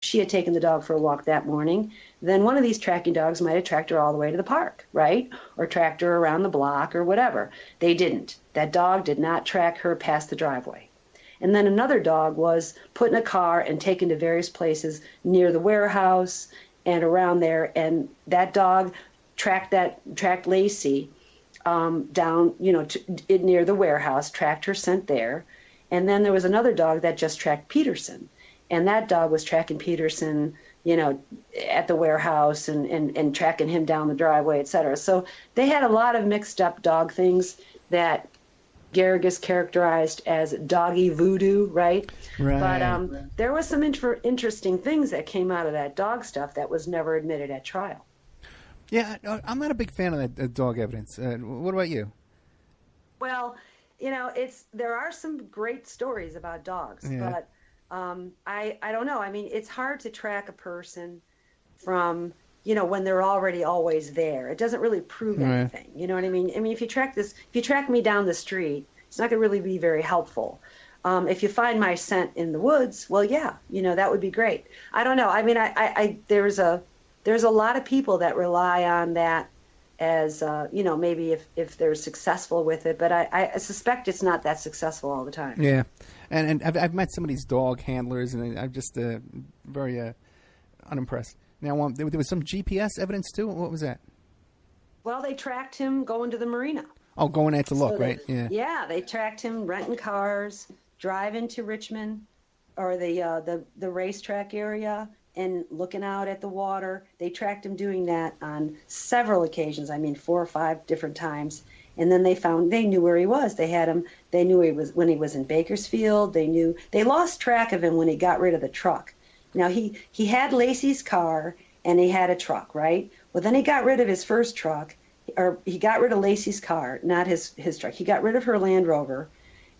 she had taken the dog for a walk that morning, then one of these tracking dogs might have tracked her all the way to the park, right? Or tracked her around the block or whatever. They didn't. That dog did not track her past the driveway. And then another dog was put in a car and taken to various places near the warehouse and around there. And that dog tracked Laci down, near the warehouse, tracked her scent there. And then there was another dog that just tracked Peterson. And that dog was tracking Peterson, at the warehouse and tracking him down the driveway, et cetera. So they had a lot of mixed up dog things that Garrigus characterized as doggy voodoo, right? Right. But there was some interesting things that came out of that dog stuff that was never admitted at trial. Yeah, I'm not a big fan of that dog evidence. What about you? Well, there are some great stories about dogs, but I don't know. I mean, it's hard to track a person from, when they're already always there. It doesn't really prove anything. You know what I mean? I mean, if you track me down the street, it's not going to really be very helpful. If you find my scent in the woods, well, yeah, that would be great. I don't know. I mean, there's a lot of people that rely on that as, maybe if they're successful with it, but I suspect it's not that successful all the time. Yeah. And I've met some of these dog handlers, and I'm just very unimpressed. Now, there was some GPS evidence, too? What was that? Well, they tracked him going to the marina. Oh, going out to look, right? Yeah. Yeah, they tracked him renting cars, driving to Richmond or the racetrack area and looking out at the water. They tracked him doing that on several occasions. I mean, 4 or 5 different times. And then they knew where he was. They knew he was when he was in Bakersfield. They lost track of him when he got rid of the truck. Now he had Laci's car and he had a truck, right? Well, then he got rid of his first truck, or he got rid of Laci's car, not his truck. He got rid of her Land Rover,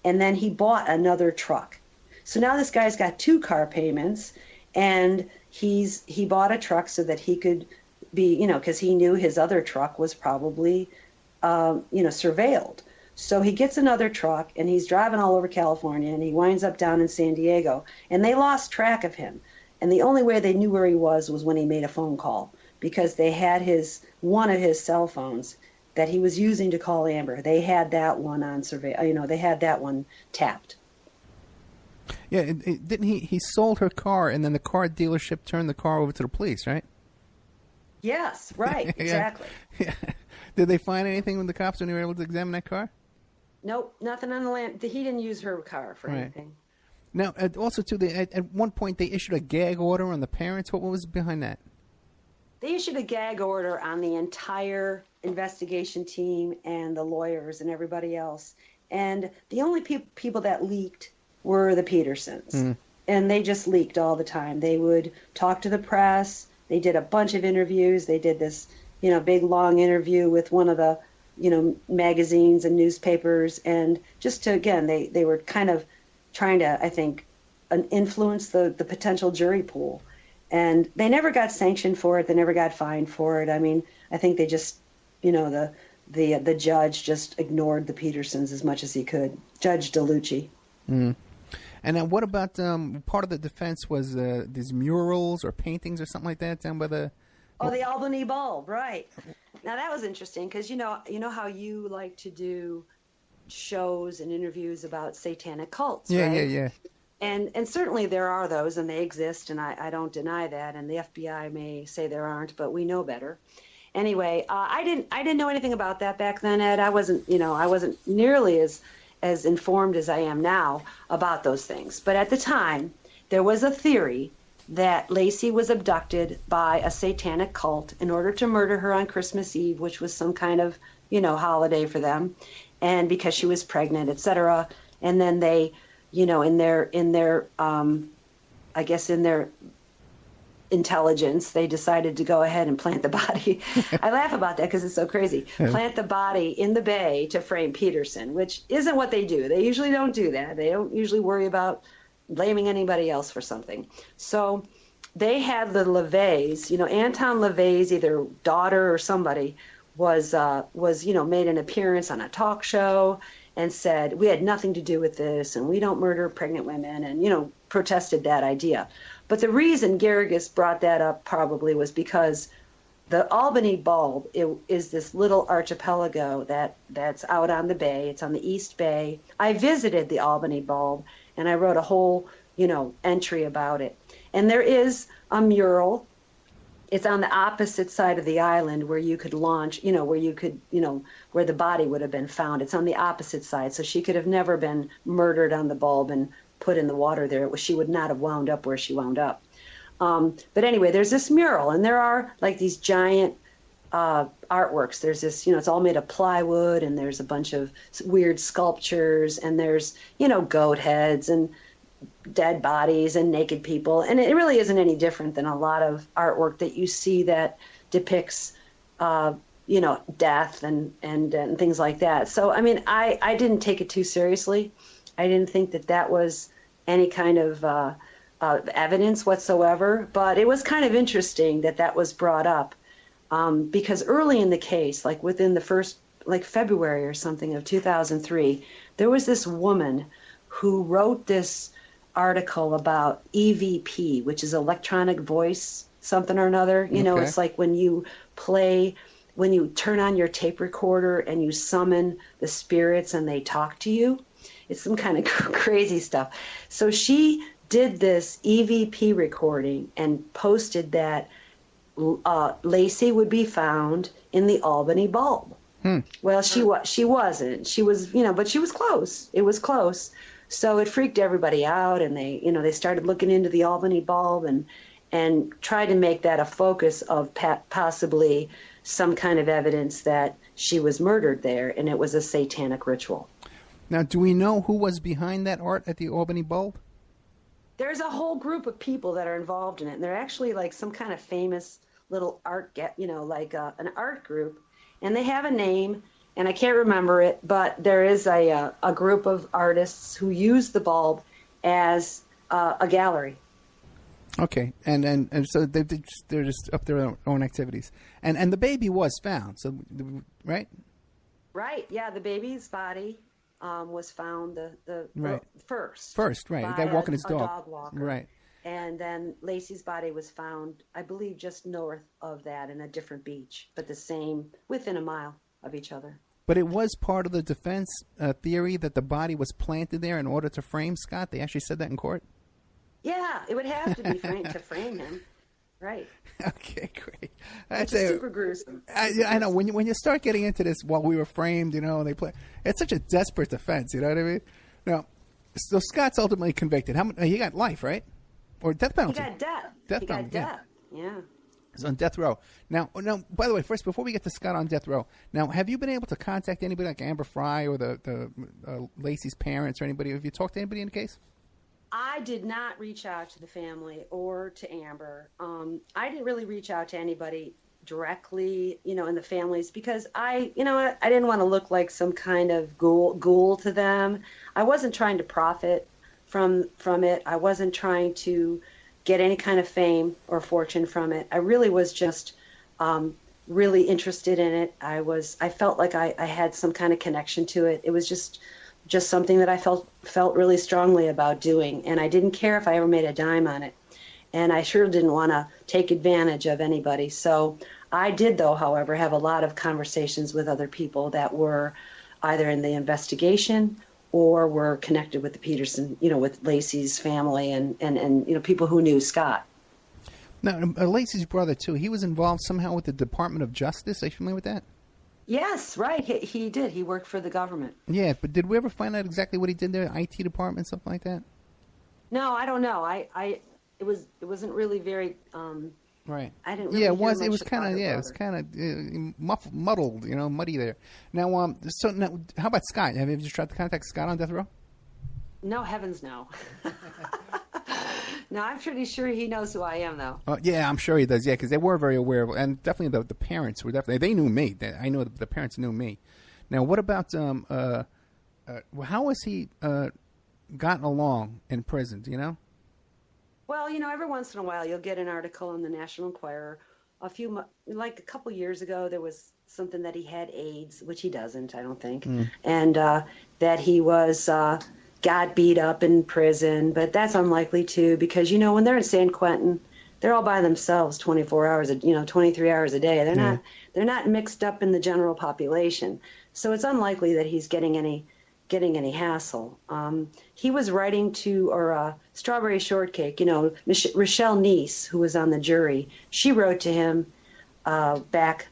and then he bought another truck. So now this guy's got 2 car payments, and he bought a truck so that he could be, because he knew his other truck was probably surveilled. So he gets another truck and he's driving all over California, and he winds up down in San Diego, and they lost track of him. And the only way they knew where he was when he made a phone call, because they had one of his cell phones that he was using to call Amber. They had that one on survey. They had that one tapped. Yeah, didn't he sold her car, and then the car dealership turned the car over to the police, right? Yes, right, exactly. Yeah. Did they find anything with the cops when they were able to examine that car? Nope, nothing on the land. He didn't use her car for anything. Now, also, too, at one point they issued a gag order on the parents. What was behind that? They issued a gag order on the entire investigation team and the lawyers and everybody else. And the only people that leaked were the Petersons. Mm. And they just leaked all the time. They would talk to the press. They did a bunch of interviews. They did this, big long interview with one of the, magazines and newspapers. And just to, again, they were kind of trying to, I think, influence the potential jury pool. And they never got sanctioned for it. They never got fined for it. I mean, I think they just, the judge just ignored the Petersons as much as he could. Judge DeLucci. Mm. And then what about part of the defense was these murals or paintings or something like that down by the... Oh, the Albany Bulb, right. Now, that was interesting because, you know how you like to do shows and interviews about satanic cults, right? Yeah. And certainly there are those, and they exist, and I don't deny that, and the FBI may say there aren't, but we know better. Anyway, I didn't know anything about that back then, Ed. I wasn't nearly as informed as I am now about those things. But at the time, there was a theory that Laci was abducted by a satanic cult in order to murder her on Christmas Eve, which was some kind of, holiday for them, and because she was pregnant, etc. And then they, in their intelligence, they decided to go ahead and plant the body. I laugh about that because it's so crazy. Plant the body in the bay to frame Peterson, which isn't what they do. They usually don't do that. They don't usually worry about blaming anybody else for something. So they had the LaVeys, Anton LaVey's either daughter or somebody was made an appearance on a talk show and said, we had nothing to do with this and we don't murder pregnant women and, protested that idea. But the reason Garrigus brought that up probably was because the Albany Bulb is this little archipelago that's out on the bay. It's on the East Bay. I visited the Albany Bulb, and I wrote a whole, entry about it. And there is a mural. It's on the opposite side of the island where you could launch, where the body would have been found. It's on the opposite side. So she could have never been murdered on the Bulb and put in the water there. She would not have wound up where she wound up. But anyway, there's this mural, and there are like these giant artworks. There's this, it's all made of plywood, and there's a bunch of weird sculptures, and there's, goat heads and dead bodies and naked people. And it really isn't any different than a lot of artwork that you see that depicts, death and things like that. So, I mean, I didn't take it too seriously. I didn't think that was any kind of evidence whatsoever, but it was kind of interesting that was brought up because early in the case, like within the first, like February or something of 2003, there was this woman who wrote this article about EVP, which is electronic voice something or another. Okay. It's like when you turn on your tape recorder and you summon the spirits and they talk to you. It's some kind of crazy stuff. So she did this EVP recording and posted that Laci would be found in the Albany Bulb. Well, she wasn't. She was, but she was close. It was close. So it freaked everybody out, and they started looking into the Albany Bulb and tried to make that a focus of possibly some kind of evidence that she was murdered there, and it was a satanic ritual. Now, do we know who was behind that art at the Albany Bulb? There's a whole group of people that are involved in it, and they're actually like some kind of famous little art, like an art group, and they have a name, and I can't remember it, but there is a group of artists who use the bulb as a gallery. Okay, and so they're just up their own activities, and the baby was found. So, right? Right. Yeah, the baby's body was found right. first. First, right. The guy walking his dog. A dog walker. Right. And then Laci's body was found, I believe, just north of that in a different beach, but the same, within a mile of each other. But it was part of the defense theory that the body was planted there in order to frame Scott. They actually said that in court. Yeah, it would have to be framed to frame him, right? Okay, great. It's super gruesome. I know when you start getting into this, while we were framed, they play. It's such a desperate defense. You know what I mean? Now, so Scott's ultimately convicted. He got life, right? Or death penalty? He got death. Death penalty. Yeah. He's on death row. Now, by the way, first, before we get to Scott on death row, now, have you been able to contact anybody like Amber Fry or the Laci's parents or anybody? Have you talked to anybody in the case? I did not reach out to the family or to Amber. I didn't really reach out to anybody directly, in the families, because I didn't want to look like some kind of ghoul to them. I wasn't trying to profit from it. I wasn't trying to get any kind of fame or fortune from it. I really was just really interested in it. I felt like I had some kind of connection to it. It was just something that I felt really strongly about doing, and I didn't care if I ever made a dime on it. And I sure didn't want to take advantage of anybody. So I did, though, however, have a lot of conversations with other people that were either in the investigation or were connected with the Peterson, with Laci's family and people who knew Scott. Now, Laci's brother, too, he was involved somehow with the Department of Justice. Are you familiar with that? Yes, right. He did. He worked for the government. Yeah, but did we ever find out exactly what he did there? IT department, something like that? No, I don't know. It wasn't really very. Right. I didn't. Really yeah, it was. It was kind of. Yeah, it was kind of muddled. Muddy there. Now, so now, how about Scott? Have you ever tried to contact Scott on death row? No, heavens, no. No, I'm pretty sure he knows who I am, though. Yeah, I'm sure he does. Yeah, because they were very aware of, and definitely the parents were they knew me. I know the parents knew me. Now, what about how has he gotten along in prison? Do you know? Well, every once in a while you'll get an article in the National Enquirer. Like a couple years ago, there was something that he had AIDS, which he doesn't, I don't think, and that he was, got beat up in prison, but that's unlikely too, because, when they're in San Quentin, they're all by themselves 24 hours, 23 hours a day. They're not mixed up in the general population. So it's unlikely that he's getting any hassle. He was writing to, or Strawberry Shortcake, Rochelle Neese, who was on the jury, she wrote to him back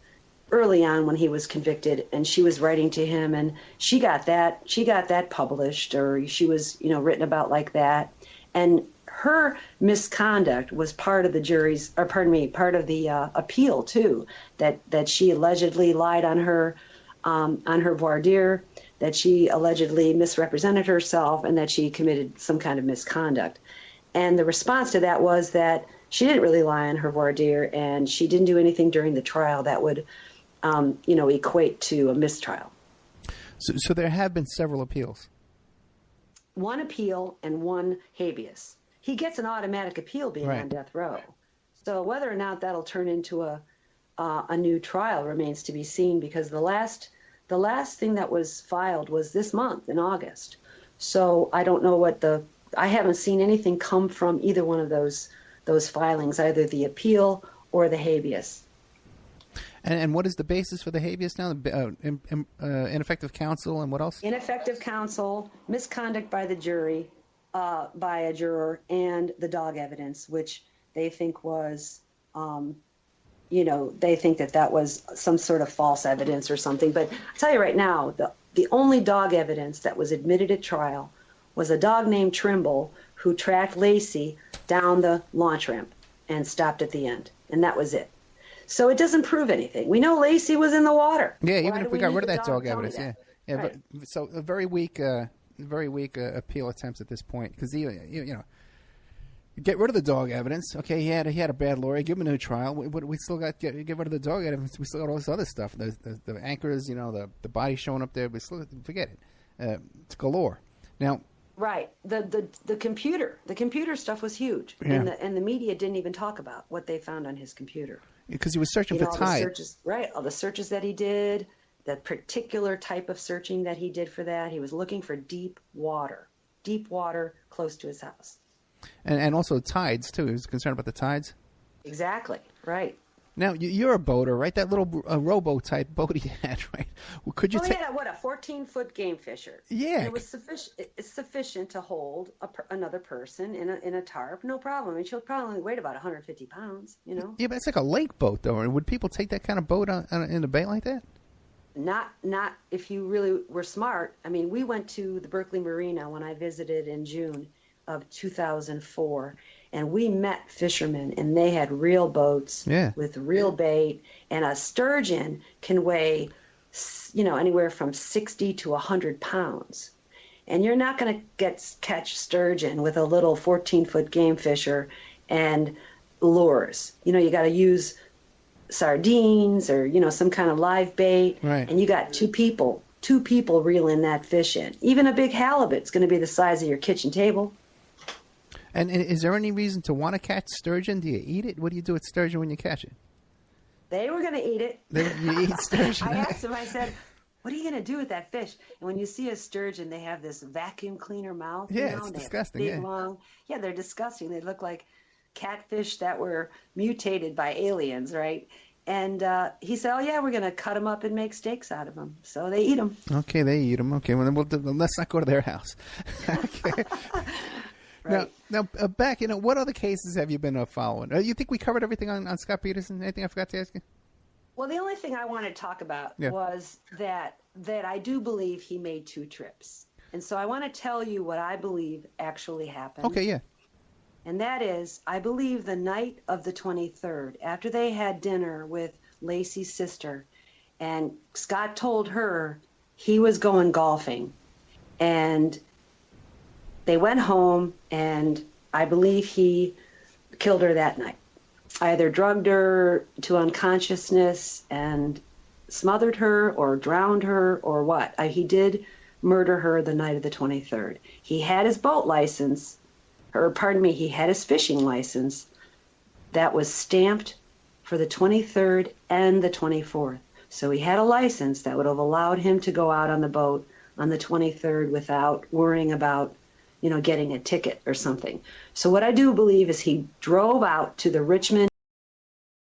early on when he was convicted, and she was writing to him, and she got that published, or she was, written about like that. And her misconduct was part of the appeal too, that she allegedly lied on her voir dire, that she allegedly misrepresented herself, and that she committed some kind of misconduct. And the response to that was that she didn't really lie on her voir dire, and she didn't do anything during the trial that would, equate to a mistrial. So there have been several appeals. One appeal and one habeas. He gets an automatic appeal being on death row. So whether or not that'll turn into a new trial remains to be seen, because the last thing that was filed was this month in August. So I don't know I haven't seen anything come from either one of those filings, either the appeal or the habeas. And what is the basis for the habeas now? Ineffective counsel, and what else? Ineffective counsel, misconduct by the jury, by a juror, and the dog evidence, which they think was, they think that was some sort of false evidence or something. But I'll tell you right now, the only dog evidence that was admitted at trial was a dog named Trimble who tracked Laci down the launch ramp and stopped at the end. And that was it. So it doesn't prove anything. We know Laci was in the water. Yeah, even if we got rid of that dog evidence, yeah. Right. But, so a very weak appeal attempts at this point, because get rid of the dog evidence. Okay, he had a bad lawyer. Give him a new trial. We still got get rid of the dog evidence. We still got all this other stuff. The anchors, the body showing up there. We still forget it. It's galore. Now. Right. The computer stuff was huge, yeah. and the media didn't even talk about what they found on his computer. Because he was searching for tide. All the searches that he did, the particular type of searching that he did for that. He was looking for deep water close to his house. And also tides, too. He was concerned about the tides. Exactly. Right. Now, you're a boater, right? That little rowboat-type boat he had, right? Well, could you he had a 14-foot game fisher. Yeah. It was sufficient to hold another person in a tarp, no problem. I mean, she'll probably weigh about 150 pounds, Yeah, but it's like a lake boat, though. And would people take that kind of boat in a bay like that? Not if you really were smart. I mean, we went to the Berkeley Marina when I visited in June of 2004, and we met fishermen, and they had real boats with real bait, and a sturgeon can weigh, anywhere from 60 to 100 pounds. And you're not going to catch sturgeon with a little 14-foot game fisher and lures. You got to use sardines or, some kind of live bait. Right. And you got two people reeling that fish in. Even a big halibut's going to be the size of your kitchen table. And is there any reason to want to catch sturgeon? Do you eat it? What do you do with sturgeon when you catch it? They were going to eat it. You eat sturgeon? I asked them, I said, what are you going to do with that fish? And when you see a sturgeon, they have this vacuum cleaner mouth. Yeah, it's disgusting. Big, long. Yeah, they're disgusting. They look like catfish that were mutated by aliens, right? And he said, oh, yeah, we're going to cut them up and make steaks out of them. So they eat them. Okay, they eat them. Okay, well, let's not go to their house. Okay. Right. Now, back, what other cases have you been following? You think we covered everything on Scott Peterson? Anything I forgot to ask you? Well, the only thing I wanted to talk about was that I do believe he made 2 trips. And so I want to tell you what I believe actually happened. Okay, yeah. And that is, I believe the night of the 23rd, after they had dinner with Laci's sister, and Scott told her he was going golfing, and they went home, and I believe he killed her that night. Either drugged her to unconsciousness and smothered her, or drowned her, or what. He did murder her the night of the 23rd. He had his boat license, he had his fishing license that was stamped for the 23rd and the 24th. So he had a license that would have allowed him to go out on the boat on the 23rd without worrying about, getting a ticket or something. So what I do believe is he drove out to the Richmond